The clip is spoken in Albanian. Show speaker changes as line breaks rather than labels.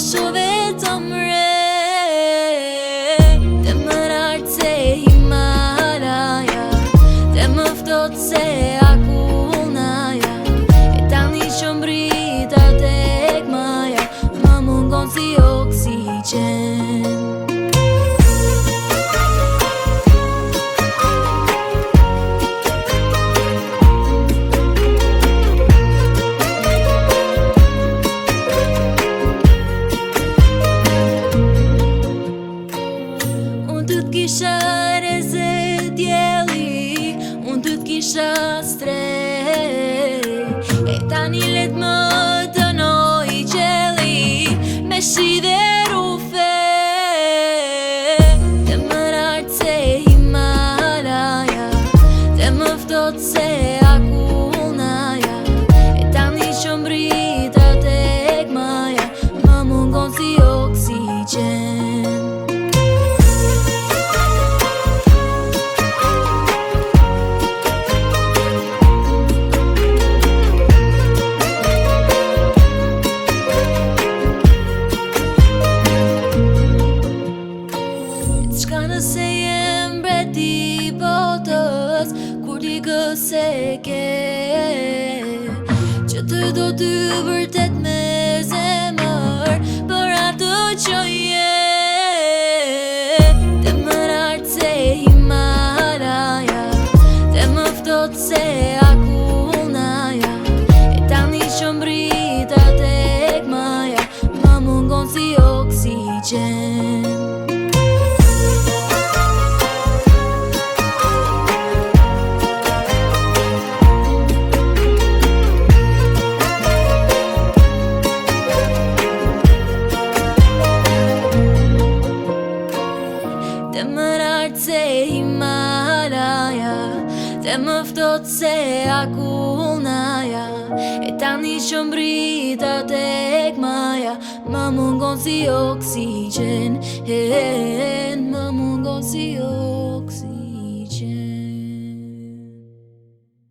Posso vetëm re Dhe më rartë se Himalaja Dhe më ftohtë se akullnaja E tani që mbrita tek maja Më mungon si oksigen Kisha reze djeli, unë ty t'kisha strej E tani let më dënoj qeli Me shi dhe rufe Dhe më rartë se Himalaja Dhe më ftohtë se akullnaja E tani që mbrita tek maja Më mungon si oksigen Nëse jem mbreti botës Kur t'i gëse ke Që të do ty vërtet me zemër Për atë që je Dhe më rartë se Himalaja Dhe më ftohtë se akullnaja E tani që mbrita tek maja Më mungon si oksigen Dhe më rartë se Himalaja Dhe më ftohtë se akullnaja E tani që mbrita tek maja Më mungon si oksigen Më mungon si oksigen